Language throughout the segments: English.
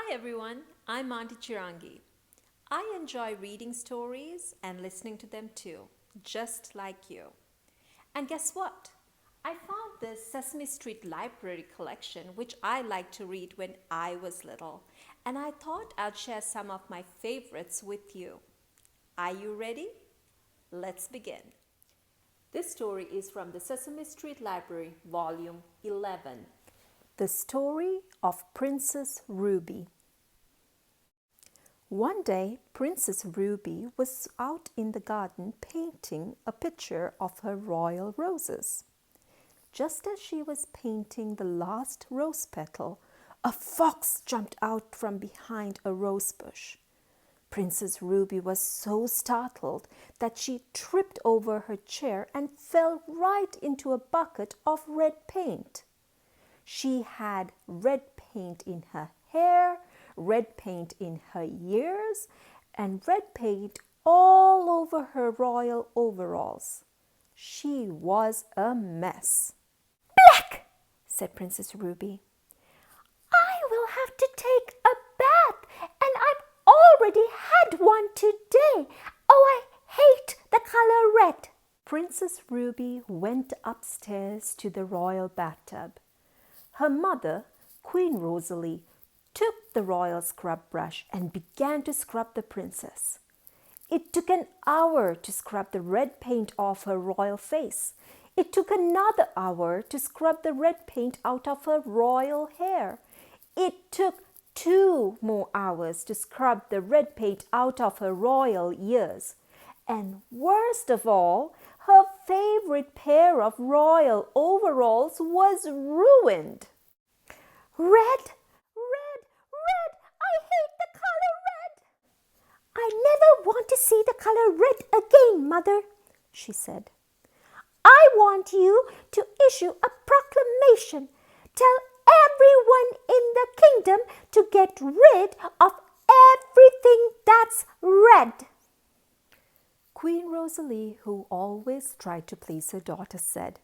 Hi everyone, I'm Aunty Chirangee. I enjoy reading stories and listening to them too, just like you. And guess what? I found this Sesame Street Library collection which I liked to read when I was little, and I thought I'd share some of my favorites with you. Are you ready? Let's begin. This story is from the Sesame Street Library, Volume 11. The Story of Princess Ruby. One day, Princess Ruby was out in the garden painting a picture of her royal roses. Just as she was painting the last rose petal, a fox jumped out from behind a rose bush. Princess Ruby was so startled that she tripped over her chair and fell right into a bucket of red paint. She had red paint in her hair, red paint in her ears, and red paint all over her royal overalls. She was a mess. "Black!" said Princess Ruby. "I will have to take a bath, and I've already had one today. Oh, I hate the color red." Princess Ruby went upstairs to the royal bathtub. Her mother, Queen Rosalie, took the royal scrub brush and began to scrub the princess. It took an hour to scrub the red paint off her royal face. It took another hour to scrub the red paint out of her royal hair. It took 2 more hours to scrub the red paint out of her royal ears. And worst of all, her favorite pair of royal overalls was ruined. "Red, red, red! I hate the color red!" "I never want to see the color red again, Mother," she said. "I want you to issue a proclamation. Tell everyone in the kingdom to get rid of everything that's red." Queen Rosalie, who always tried to please her daughter, said,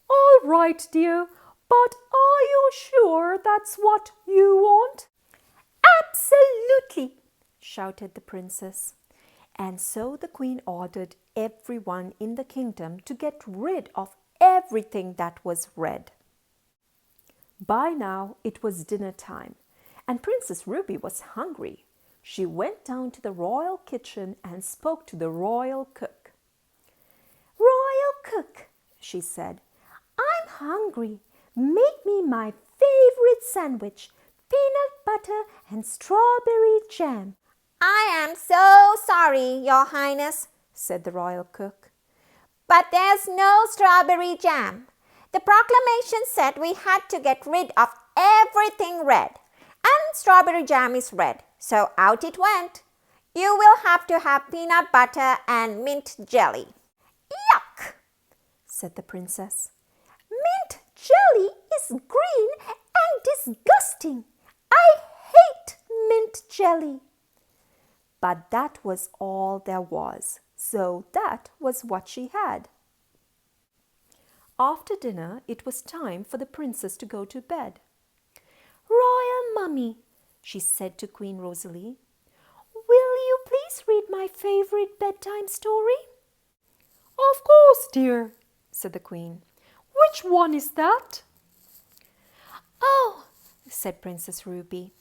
"All right, dear, but are you sure that's what you want?" "Absolutely!" shouted the princess. And so the queen ordered everyone in the kingdom to get rid of everything that was red. By now it was dinner time, and Princess Ruby was hungry. She went down to the royal kitchen and spoke to the royal cook. "Royal cook," she said, "I'm hungry. Make me my favorite sandwich, peanut butter and strawberry jam." "I am so sorry, Your Highness," said the royal cook, "but there's no strawberry jam. The proclamation said we had to get rid of everything red, and strawberry jam is red, so out it went. You will have to have peanut butter and mint jelly." "Yuck!" said the princess. "Mint jelly is green and disgusting. I hate mint jelly." But that was all there was, so that was what she had. After dinner, it was time for the princess to go to bed. "Royal Mummy," she said to Queen Rosalie, "will you please read my favorite bedtime story?" "Of course, dear," said the queen. "Which one is that?" "Oh," said Princess Ruby,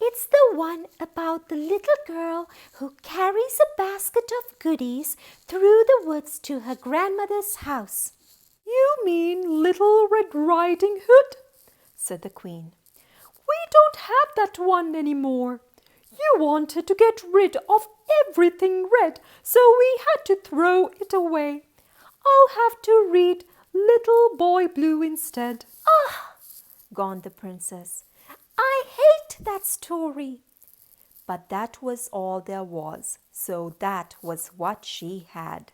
"it's the one about the little girl who carries a basket of goodies through the woods to her grandmother's house." "You mean Little Red Riding Hood?" said the queen. "We don't have that one anymore. You wanted to get rid of everything red, so we had to throw it away. I'll have to read Little Boy Blue instead." "Ah!" groaned the princess. "I hate that story." But that was all there was, so that was what she had.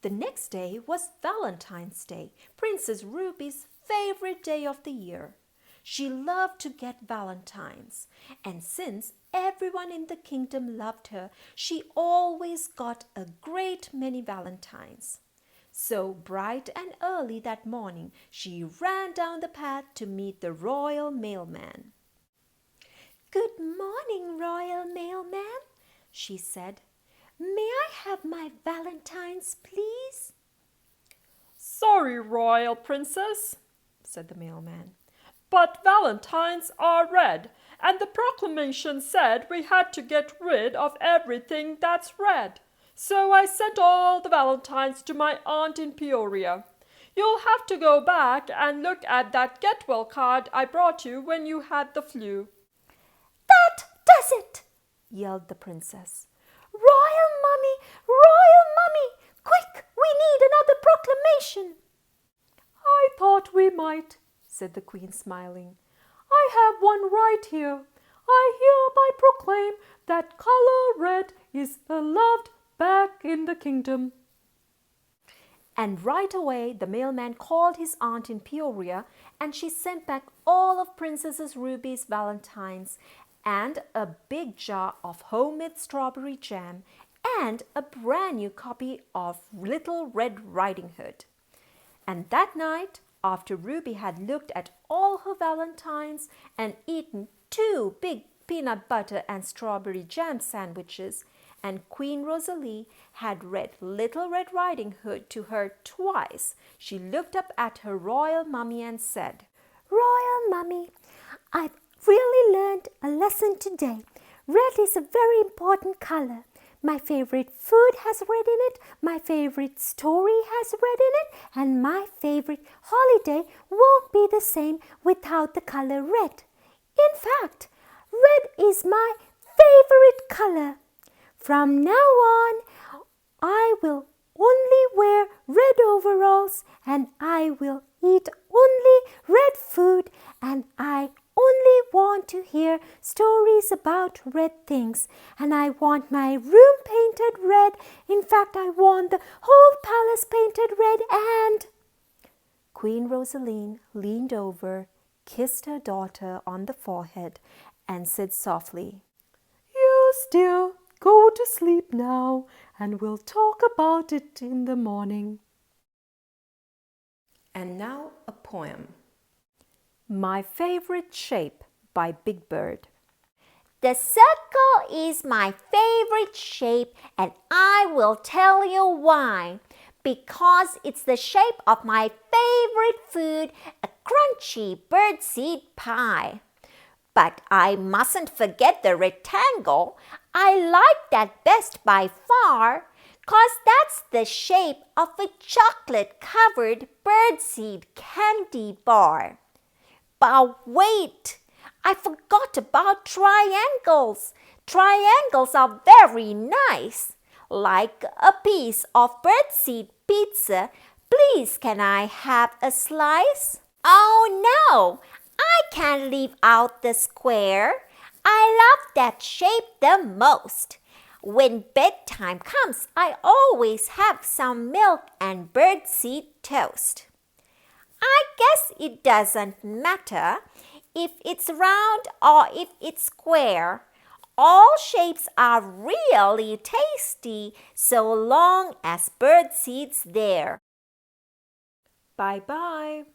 The next day was Valentine's Day, Princess Ruby's favorite day of the year. She loved to get valentines, and since everyone in the kingdom loved her, she always got a great many valentines. So bright and early that morning, she ran down the path to meet the royal mailman. "Good morning, Royal Mailman, she said. May I have my valentines, please? Sorry, Royal Princess, said the mailman, but valentines are red, and the proclamation said we had to get rid of everything that's red. So I sent all the valentines to my aunt in Peoria. You'll have to go back and look at that get-well card I brought you when you had the flu. That does it, yelled the princess. Royal Mummy, quick, we need another proclamation. I thought we might, said the queen, smiling. I have one right here. I hereby proclaim that color red is beloved back in the kingdom. And right away the mailman called his aunt in Peoria, and she sent back all of Princess Ruby's valentines and a big jar of homemade strawberry jam and a brand new copy of Little Red Riding Hood. And that night, after Ruby had looked at all her valentines and eaten 2 big peanut butter and strawberry jam sandwiches, and Queen Rosalie had read Little Red Riding Hood to her twice, she looked up at her royal mummy and said, Royal Mummy, I've really learned a lesson today. Red is a very important color. My favorite food has red in it, my favorite story has red in it, and my favorite holiday won't be the same without the color red. In fact, red is my favorite color. From now on, I will only wear red overalls, and I will eat only red food, and I only want to hear stories about red things, and I want my room painted red. In fact, I want the whole palace painted red. And Queen Rosaline leaned over, kissed her daughter on the forehead, and said softly, Yes, dear, go to sleep now, and we'll talk about it in the morning. And now a poem. My Favorite Shape by Big Bird. The circle is my favorite shape, and I will tell you why. Because it's the shape of my favorite food, a crunchy birdseed pie. But I mustn't forget the rectangle. I like that best by far, 'cause that's the shape of a chocolate-covered birdseed candy bar. But wait, I forgot about triangles. Triangles are very nice. Like a piece of birdseed pizza. Please, can I have a slice? Oh no, I can't leave out the square. I love that shape the most. When bedtime comes, I always have some milk and birdseed toast. I guess it doesn't matter if it's round or if it's square. All shapes are really tasty so long as birdseed's there. Bye-bye.